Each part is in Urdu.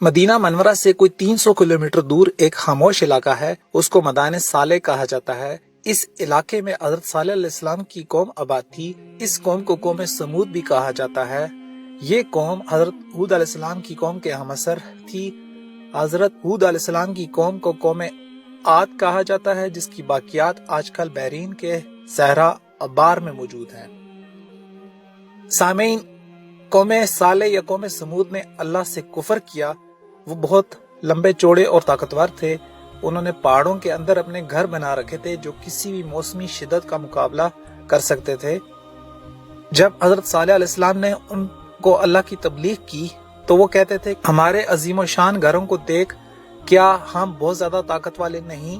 مدینہ منورہ سے کوئی 300 کلومیٹر دور ایک خاموش علاقہ ہے، اس کو مدائن صالح کہا جاتا ہے۔ اس علاقے میں حضرت صالح علیہ السلام کی قوم آباد تھی۔ اس قوم کو قوم سمود بھی کہا جاتا ہے۔ یہ قوم حضرت ہود علیہ السلام کی قوم کے ہم عصر تھی۔ حضرت ہود علیہ السلام کی قوم کو قوم عاد کہا جاتا ہے، جس کی باقیات آج کل بحرین کے صحرا ابار میں موجود ہیں۔ سامعین، قوم صالح یا قوم سمود نے اللہ سے کفر کیا۔ وہ بہت لمبے چوڑے اور طاقتور تھے۔ انہوں نے پہاڑوں کے اندر اپنے گھر بنا رکھے تھے جو کسی بھی موسمی شدت کا مقابلہ کر سکتے تھے۔ جب حضرت صالح علیہ السلام نے ان کو اللہ کی تبلیغ کی تو وہ کہتے تھے، ہمارے عظیم و شان گھروں کو دیکھ، کیا ہم بہت زیادہ طاقت والے نہیں؟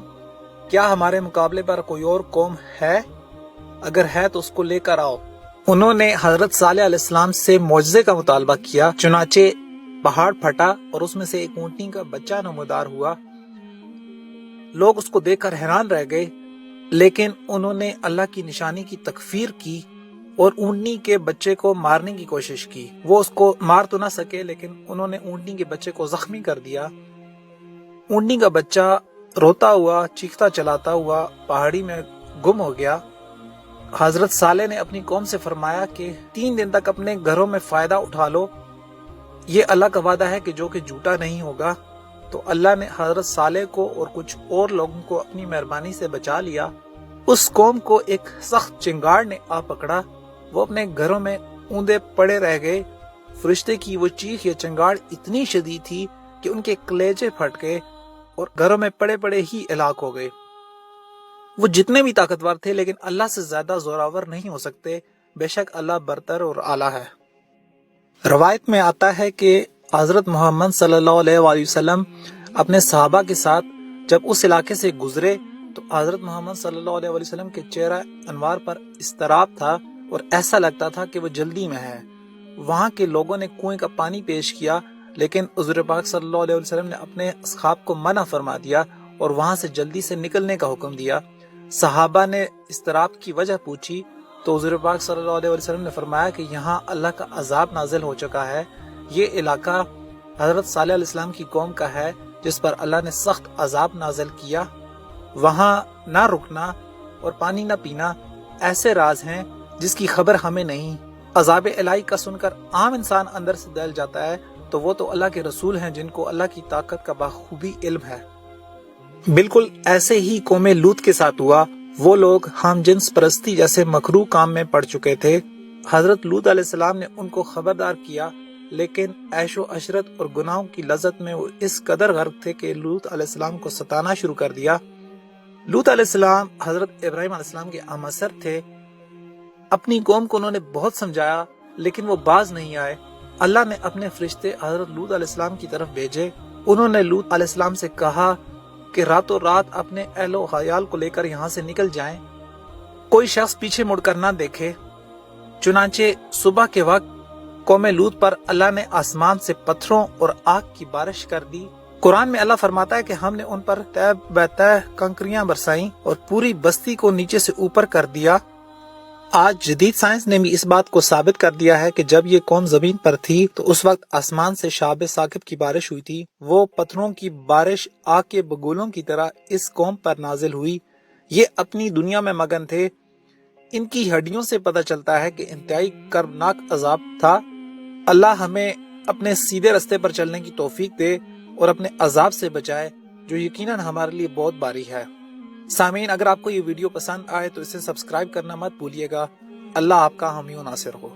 کیا ہمارے مقابلے پر کوئی اور قوم ہے؟ اگر ہے تو اس کو لے کر آؤ۔ انہوں نے حضرت صالح علیہ السلام سے معجزے کا مطالبہ کیا، چنانچہ پہاڑ پھٹا اور اس میں سے ایک اونٹنی کا بچہ نمودار ہوا۔ لوگ اس کو دیکھ کر حیران رہ گئے، لیکن انہوں نے اللہ کی نشانی کی تکفیر کی اور اونٹنی کے بچے کو مارنے کی کوشش کی۔ وہ اس کو مار تو نہ سکے، لیکن انہوں نے اونٹنی کے بچے کو زخمی کر دیا۔ اونٹنی کا بچہ روتا ہوا، چیختا چلاتا ہوا پہاڑی میں گم ہو گیا۔ حضرت صالح نے اپنی قوم سے فرمایا کہ 3 دن تک اپنے گھروں میں فائدہ اٹھا لو، یہ اللہ کا وعدہ ہے کہ جو کہ جھوٹا نہیں ہوگا۔ تو اللہ نے حضرت صالح کو اور کچھ اور لوگوں کو اپنی مہربانی سے بچا لیا۔ اس قوم کو ایک سخت چنگاڑ نے آ پکڑا، وہ اپنے گھروں میں اوندے پڑے رہ گئے۔ فرشتے کی وہ چیخ یا چنگاڑ اتنی شدید تھی کہ ان کے کلیجے پھٹ گئے اور گھروں میں پڑے پڑے ہی ہلاک ہو گئے۔ وہ جتنے بھی طاقتور تھے لیکن اللہ سے زیادہ زوراور نہیں ہو سکتے، بے شک اللہ برتر اور اعلیٰ ہے۔ روایت میں آتا ہے کہ حضرت محمد صلی اللہ علیہ وآلہ وسلم اپنے صحابہ کے ساتھ جب اس علاقے سے گزرے تو حضرت محمد صلی اللہ علیہ وآلہ وسلم کے چہرہ انوار پر اضطراب تھا اور ایسا لگتا تھا کہ وہ جلدی میں ہے۔ وہاں کے لوگوں نے کنویں کا پانی پیش کیا، لیکن حضور پاک صلی اللہ علیہ وسلم نے اپنے اصحاب کو منع فرما دیا اور وہاں سے جلدی سے نکلنے کا حکم دیا۔ صحابہ نے اضطراب کی وجہ پوچھی تو حضور پاک صلی اللہ علیہ وسلم نے فرمایا کہ یہاں اللہ کا عذاب نازل ہو چکا ہے۔ یہ علاقہ حضرت صالح علیہ السلام کی قوم کا ہے جس پر اللہ نے سخت عذاب نازل کیا۔ وہاں نہ رکنا اور پانی نہ پینا ایسے راز ہیں جس کی خبر ہمیں نہیں۔ عذاب الہی کا سن کر عام انسان اندر سے دہل جاتا ہے، تو وہ تو اللہ کے رسول ہیں جن کو اللہ کی طاقت کا بخوبی علم ہے۔ بالکل ایسے ہی قوم لوط کے ساتھ ہوا۔ وہ لوگ ہم جنس پرستی جیسے مکروہ کام میں پڑ چکے تھے۔ حضرت لوط علیہ السلام نے ان کو خبردار کیا، لیکن عیش و عشرت اور گناہوں کی لذت میں وہ اس قدر غرق تھے کہ لوط علیہ السلام کو ستانا شروع کر دیا۔ لوط علیہ السلام حضرت ابراہیم علیہ السلام کے ہم عصر تھے۔ اپنی قوم کو انہوں نے بہت سمجھایا لیکن وہ باز نہیں آئے۔ اللہ نے اپنے فرشتے حضرت لوط علیہ السلام کی طرف بھیجے۔ انہوں نے لوط علیہ السلام سے کہا کہ راتوں رات اپنے اہل و عیال کو لے کر یہاں سے نکل جائیں، کوئی شخص پیچھے مڑ کر نہ دیکھے۔ چنانچہ صبح کے وقت قوم لوط پر اللہ نے آسمان سے پتھروں اور آگ کی بارش کر دی۔ قرآن میں اللہ فرماتا ہے کہ ہم نے ان پر تہ بہ تہ کنکریاں برسائیں اور پوری بستی کو نیچے سے اوپر کر دیا۔ آج جدید سائنس نے بھی اس بات کو ثابت کر دیا ہے کہ جب یہ قوم زمین پر تھی تو اس وقت آسمان سے شہاب ثاقب کی بارش ہوئی تھی۔ وہ پتھروں کی بارش آگ کے بگولوں کی طرح اس قوم پر نازل ہوئی۔ یہ اپنی دنیا میں مگن تھے۔ ان کی ہڈیوں سے پتہ چلتا ہے کہ انتہائی کربناک عذاب تھا۔ اللہ ہمیں اپنے سیدھے رستے پر چلنے کی توفیق دے اور اپنے عذاب سے بچائے جو یقیناً ہمارے لیے بہت بھاری ہے۔ سامعین، اگر آپ کو یہ ویڈیو پسند آئے تو اسے سبسکرائب کرنا مت بھولیے گا۔ اللہ آپ کا حامی و ناصر ہو۔